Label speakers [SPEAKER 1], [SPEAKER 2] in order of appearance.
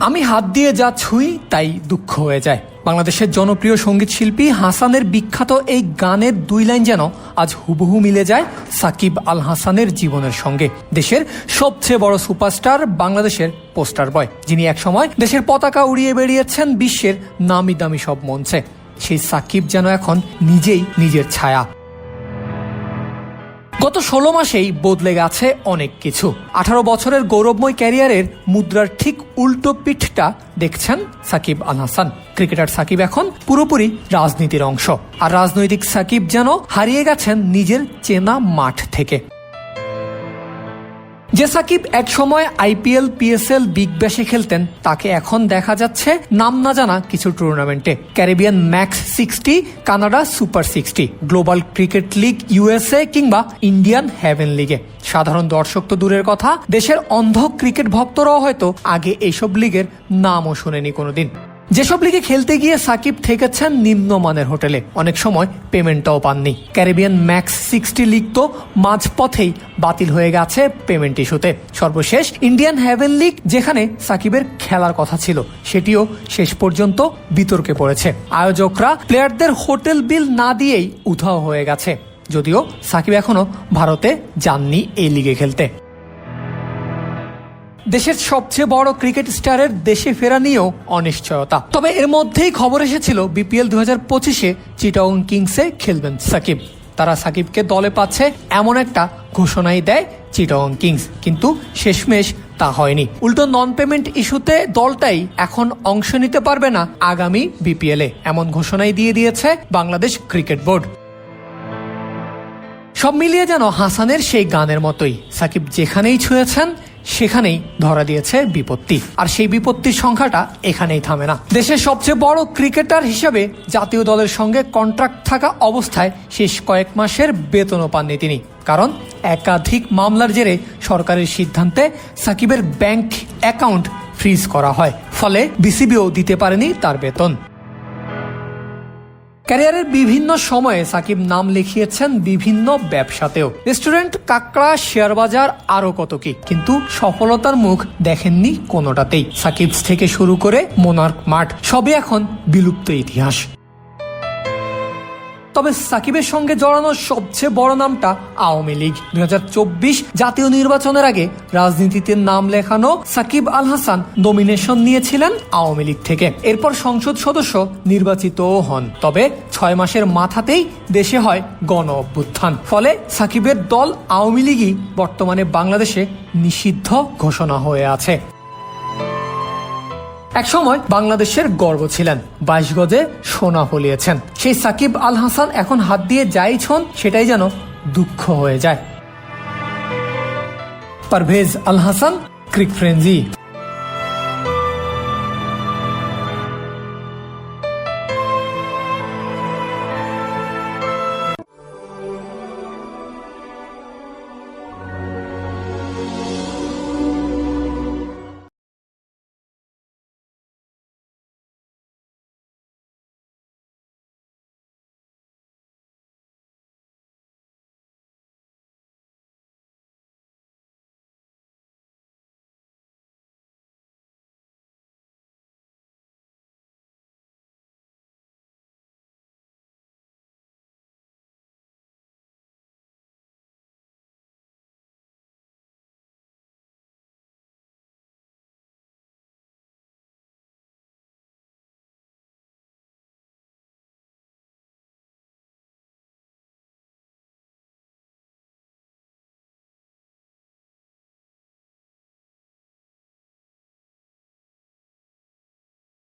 [SPEAKER 1] আমি হাত দিয়ে যা ছুঁই তাই দুঃখ হয়ে যায়। বাংলাদেশের জনপ্রিয় সঙ্গীত শিল্পী হাসানের বিখ্যাত এই গানের দুই লাইন যেন আজ হুবহু মিলে যায় সাকিব আল হাসানের জীবনের সঙ্গে। দেশের সবচেয়ে বড় সুপারস্টার, বাংলাদেশের পোস্টার বয়, যিনি একসময় দেশের পতাকা উড়িয়ে বেরিয়েছেন বিশ্বের নামি দামি সব মঞ্চে, সেই সাকিব যেন এখন নিজেই নিজের ছায়া। গত 16 মাসেই বদলে গেছে অনেক কিছু। 18 বছরের গৌরবময় ক্যারিয়ারের মুদ্রার ঠিক উল্টো পিঠটা দেখছেন সাকিব আল হাসান। ক্রিকেটার সাকিব এখন পুরোপুরি রাজনীতির অংশ, আর রাজনৈতিক সাকিব যেন হারিয়ে গেছেন নিজের চেনা মাঠ থেকে। যে সাকিব একসময় আইপিএল, পিএসএল, বিগ ব্যাশে খেলতেন, তাকে এখন দেখা যাচ্ছে নাম না জানা কিছু টুর্নামেন্টে। Caribbean max 60, Canada super 60, global cricket league USA কিংবা ইন্ডিয়ান হেভেন লিগে। সাধারণ দর্শক তো দূরের কথা, দেশের অন্ধ ক্রিকেট ভক্তরাও হয়তো আগে এইসব লিগের নামও শুনেনি কোনোদিন। যেসব লিগে খেলতে গিয়ে সাকিব থেকেছেন নিম্নমানের হোটেলে, অনেক সময় পেমেন্টটাও পাননি। ক্যারিবিয়ান ম্যাক্স 60 লিগ তো মাঝপথেই বাতিল হয়ে গেছে পেমেন্ট ইস্যুতে। সর্বশেষ ইন্ডিয়ান হেভেন লিগ, যেখানে সাকিবের খেলার কথা ছিল, সেটিও শেষ পর্যন্ত বিতর্কে পড়েছে। আয়োজকরা প্লেয়ারদের হোটেল বিল না দিয়েই উধাও হয়ে গেছে, যদিও সাকিব এখনো ভারতে যাননি এই লিগে খেলতে। দেশের সবচেয়ে বড় ক্রিকেট স্টারের দেশে ফেরা নিয়েও অনিশ্চয়তা। তবে এর মধ্যেই খবর এসেছিল বিপিএল 2025-এ চিটাগং কিংসে খেলবেন সাকিব। তারা সাকিবকে দলে পাচ্ছে এমন একটা ঘোষণাই দেয় চিটাগং কিংস, কিন্তু শেষমেশ তা হয়নি। উল্টো নন পেমেন্ট ইস্যুতে দলটাই এখন অংশ নিতে পারবে না আগামী বিপিএলে, এমন ঘোষণাই দিয়ে দিয়েছে বাংলাদেশ ক্রিকেট বোর্ড। সব মিলিয়ে যেন হাসানের সেই গানের মতোই, সাকিব যেখানেই ছুঁয়েছেন সেখানেই ধরা দিয়েছে বিপত্তি, আর সেই বিপত্তির সংখ্যাটা এখানেই থামে না। দেশের সবচেয়ে বড় ক্রিকেটার হিসেবে জাতীয় দলের সঙ্গে কন্ট্রাক্ট থাকা অবস্থায় শেষ কয়েক মাসের বেতনও পাননি তিনি, কারণ একাধিক মামলার জেরে সরকারের সিদ্ধান্তে সাকিবের ব্যাংক অ্যাকাউন্ট ফ্রিজ করা হয়, ফলে বিসিবিও দিতে পারেনি তার বেতন। ক্যারিয়ারের বিভিন্ন সময়ে সাকিব নাম লিখিয়েছেন বিভিন্ন ব্যবসাতেও, রেস্টুরেন্ট, কাকড়া, শেয়ার বাজার, আরো কত কি, কিন্তু সফলতার মুখ দেখেননি কোনোটাতেই। সাকিব থেকে শুরু করে মোনার্ক মার্ট সবই এখন বিলুপ্ত ইতিহাস। তবে সাকিবের সঙ্গে জড়ানো সবচেয়ে বড় নামটা আওয়ামী লীগ। 2024 জাতীয় নির্বাচনের আগে রাজনীতিতে নাম লেখানো সাকিব আল হাসান নমিনেশন নিয়েছিলেন আওয়ামী লীগ থেকে। এরপর সংসদ সদস্য নির্বাচিতও হন। তবে 6 মাসের মাথাতেই দেশে হয় গণ অভ্যুত্থান, ফলে সাকিবের দল আওয়ামী লীগই বর্তমানে বাংলাদেশে নিষিদ্ধ ঘোষণা হয়ে আছে। একসময় বাংলাদেশের গর্ব ছিলেন, 22 গজে সোনা ফলিয়েছেন। সেই সাকিব আল হাসান এখন হাত দিয়ে যাই ছোন সেটাই যেন দুঃখ হয়ে যায়। পারভেজ আল হাসান, ক্রিক ফ্রেঞ্জি।